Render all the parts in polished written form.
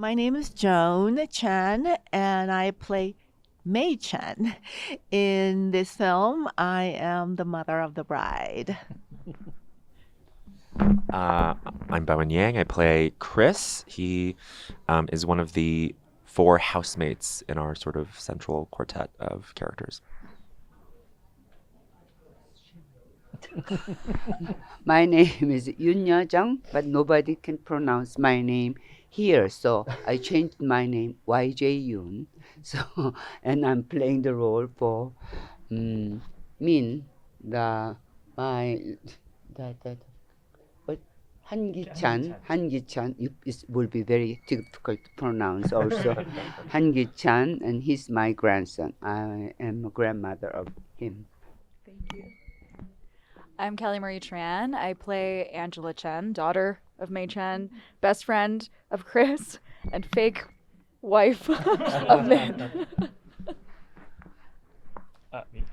My name is Joan Chen, and I play Mei Chen. In this film, I am the mother of the bride. Uh, I'm Bowen Yang. I play Chris. He is one of the four housemates in our sort of central quartet of characters. My name is Yoon Jung, but nobody can pronounce my name here, so I changed my name YJ Yoon. So, and I'm playing the role for Min, the my the what Han Gi-chan. It will be very difficult to pronounce also. Han Gi-chan, and he's my grandson. I am a grandmother of him. Thank you. I'm Kelly Marie Tran. I play Angela Chen, daughter of Mei Chen, best friend of Chris, and fake wife of Min. Me.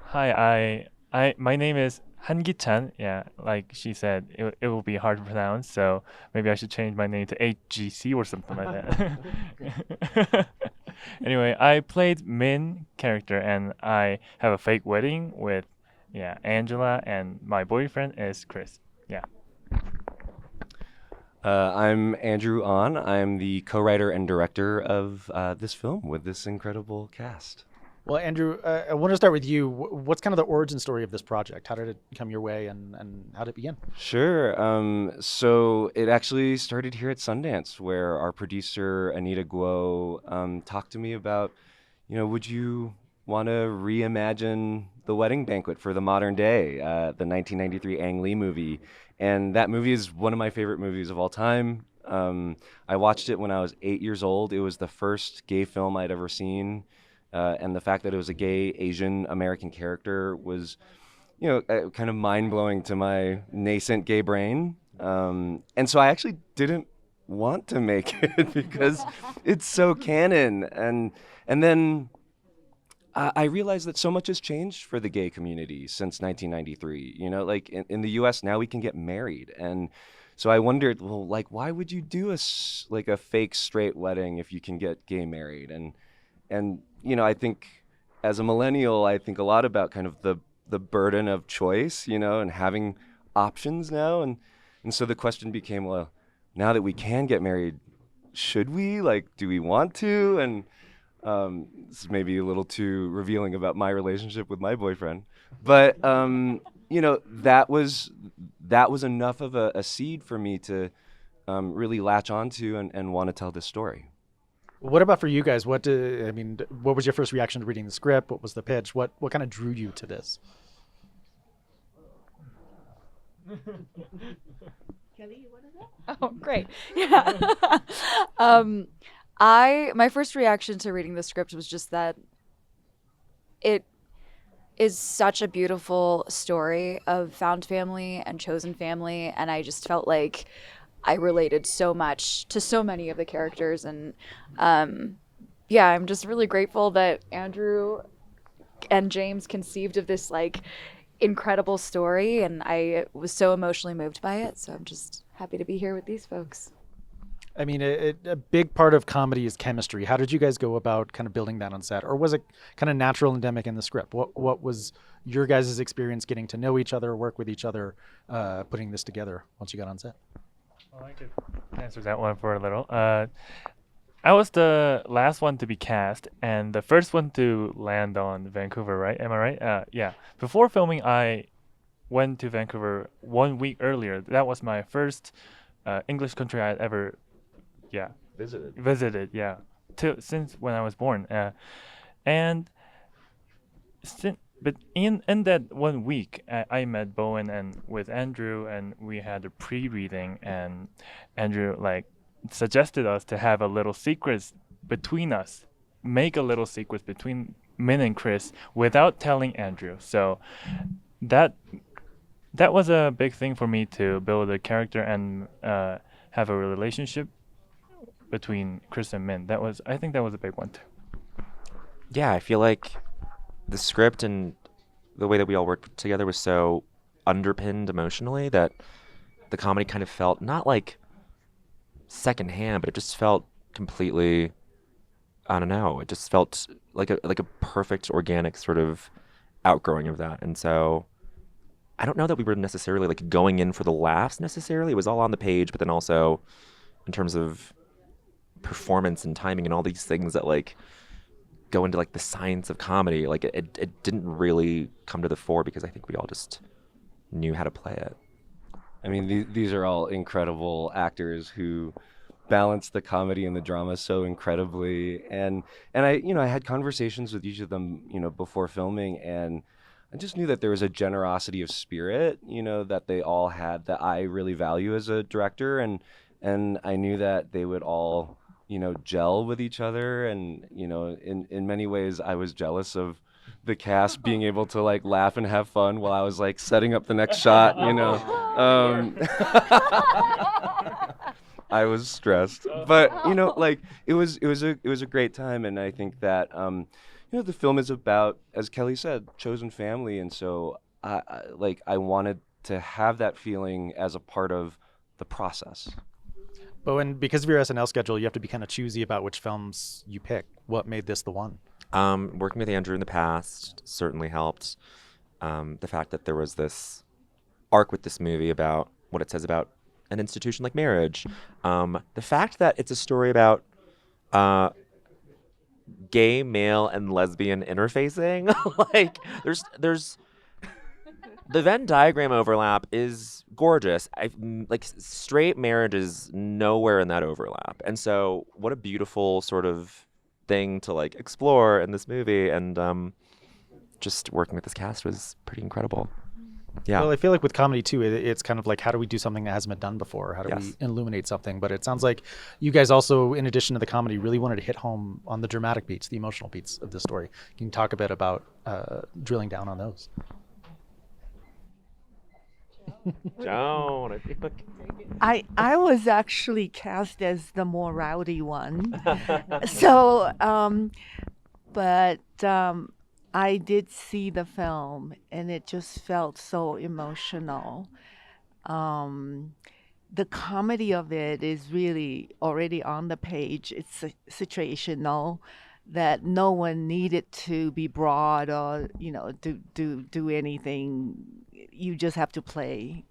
Hi, my name is Han-gi-chan. Yeah, like she said, it will be hard to pronounce, so maybe I should change my name to HGC or something like that. Anyway, I played Min character, and I have a fake wedding with, Angela, and my boyfriend is Chris. Yeah. I'm Andrew Ahn. I'm the co-writer and director of this film with this incredible cast. Well, Andrew, I want to start with you. What's kind of the origin story of this project? How did it come your way, and how did it begin? Sure. So it actually started here at Sundance, where our producer Anita Guo talked to me about, would you want to reimagine The Wedding Banquet for the modern day, the 1993 Ang Lee movie. And that movie is one of my favorite movies of all time. I watched it when I was 8 years old. It was the first gay film I'd ever seen. And the fact that it was a gay Asian American character was, kind of mind-blowing to my nascent gay brain. And so I actually didn't want to make it because it's so canon. And then I realized that so much has changed for the gay community since 1993. Like in the U.S. now we can get married. And so I wondered, well, like, why would you do a fake straight wedding if you can get gay married? And I think as a millennial, I think a lot about kind of the burden of choice, and having options now. And so the question became, well, now that we can get married, should we? Like, do we want to? And this is maybe a little too revealing about my relationship with my boyfriend. But, that was enough of a seed for me to really latch onto and want to tell this story. What about for you guys? What was your first reaction to reading the script? What was the pitch? What kind of drew you to this? Kelly, you want to go? Oh, great. Yeah. My first reaction to reading the script was just that it is such a beautiful story of found family and chosen family, and I just felt like I related so much to so many of the characters, and I'm just really grateful that Andrew and James conceived of this like incredible story, and I was so emotionally moved by it, so I'm just happy to be here with these folks. I mean, a big part of comedy is chemistry. How did you guys go about kind of building that on set? Or was it kind of natural and endemic in the script? What was your guys' experience getting to know each other, work with each other, putting this together once you got on set? Well, I could answer that one for a little. I was the last one to be cast and the first one to land on Vancouver, right? Am I right? Yeah. Before filming, I went to Vancouver 1 week earlier. That was my first English country I had ever visited, yeah, since when I was born. But in that 1 week, I met Bowen and with Andrew, and we had a pre-reading, and Andrew suggested us to have a little secret between us, make a little secret between Min and Chris without telling Andrew. So that was a big thing for me to build a character and have a relationship between Chris and Min. I think that was a big one too. Yeah, I feel like the script and the way that we all worked together was so underpinned emotionally that the comedy kind of felt not like secondhand, but it just felt completely, I don't know, it just felt like a perfect organic sort of outgrowing of that. And so I don't know that we were necessarily like going in for the laughs necessarily. It was all on the page, but then also in terms of performance and timing and all these things that like go into like the science of comedy, like it didn't really come to the fore because I think we all just knew how to play it. I mean, these are all incredible actors who balance the comedy and the drama so incredibly. And I had conversations with each of them, before filming, and I just knew that there was a generosity of spirit, that they all had that I really value as a director, and I knew that they would all, gel with each other, and in many ways I was jealous of the cast being able to like laugh and have fun while I was like setting up the next shot, I was stressed, but like it was a great time, and I think that the film is about, as Kelly said, chosen family, and so I wanted to have that feeling as a part of the process. Bowen, because of your SNL schedule, you have to be kind of choosy about which films you pick. What made this the one? Working with Andrew in the past certainly helped. The fact that there was this arc with this movie about what it says about an institution like marriage. The fact that it's a story about gay, male, and lesbian interfacing. Like, there's the Venn diagram overlap is gorgeous. Like straight marriage is nowhere in that overlap, and so what a beautiful sort of thing to like explore in this movie. And just working with this cast was pretty incredible. Yeah. Well, I feel like with comedy too, it's kind of like, how do we do something that hasn't been done before? How do Yes. we illuminate something? But it sounds like you guys also, in addition to the comedy, really wanted to hit home on the dramatic beats, the emotional beats of the story. Can you talk a bit about drilling down on those? Joan, I feel like I was actually cast as the more rowdy one. So, but I did see the film, and it just felt so emotional. The comedy of it is really already on the page. It's situational, that no one needed to be broad or do anything. You just have to play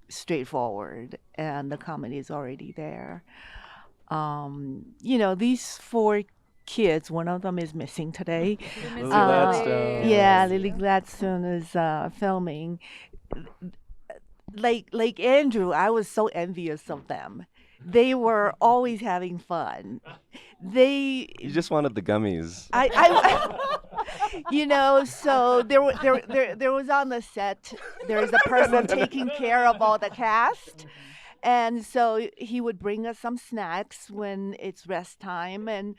straightforward, and the comedy is already there. These four kids, one of them is missing today. Lily Gladstone. Yeah, Lily Gladstone is filming. Like Andrew, I was so envious of them. They were always having fun. You just wanted the gummies. So there was on the set, there is a person taking care of all the cast. And so he would bring us some snacks when it's rest time, and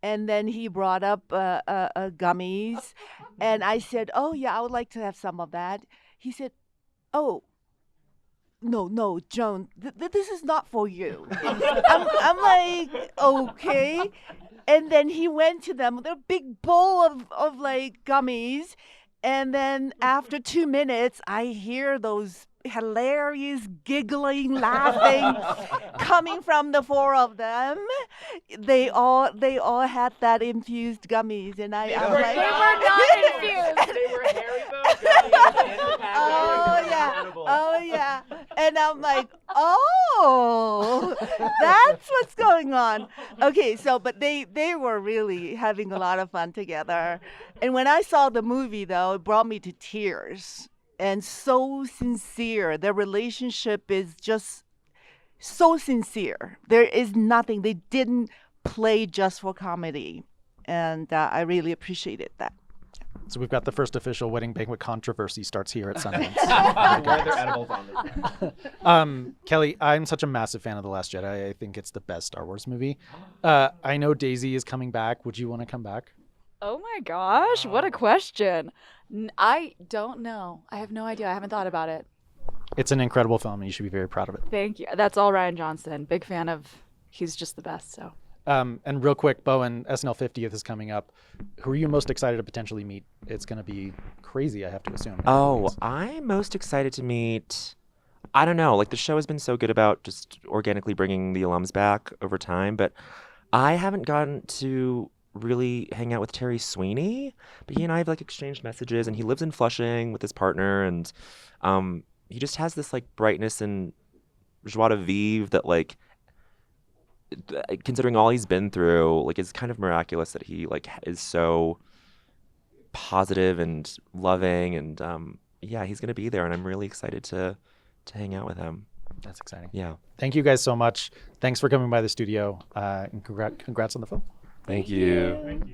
then he brought up gummies, and I said, "Oh yeah, I would like to have some of that." He said, "Oh, no, Joan, this is not for you." I'm like, okay. And then he went to them with a big bowl of like gummies. And then after 2 minutes, I hear those hilarious giggling, laughing coming from the four of them. They all had that infused gummies, and I'm like, They were not infused. they were Haribo gummies. Oh yeah. And I'm like, oh, that's what's going on. Okay, but they were really having a lot of fun together. And when I saw the movie, though, it brought me to tears. And so sincere. Their relationship is just so sincere. There is nothing. They didn't play just for comedy. And I really appreciated that. So we've got the first official wedding banquet controversy starts here at Sundance. Where are their edibles on this? Kelly, I'm such a massive fan of The Last Jedi. I think it's the best Star Wars movie. I know Daisy is coming back. Would you want to come back? Oh my gosh, what a question. I don't know. I have no idea. I haven't thought about it. It's an incredible film, and you should be very proud of it. Thank you. That's all Ryan Johnson. Big fan of. He's just the best. So. And real quick, Bowen, SNL 50th is coming up. Who are you most excited to potentially meet? It's going to be crazy, I have to assume. Oh, I'm most excited to meet I don't know. Like the show has been so good about just organically bringing the alums back over time, but I haven't gotten to really hang out with Terry Sweeney. But he and I have like exchanged messages, and he lives in Flushing with his partner, and he just has this like brightness and joie de vivre that like considering all he's been through, like it's kind of miraculous that he like is so positive and loving, and yeah, he's gonna be there, and I'm really excited to hang out with him. That's exciting. Yeah. Thank you guys so much. Thanks for coming by the studio, and congrats on the film. Thank you. Thank you.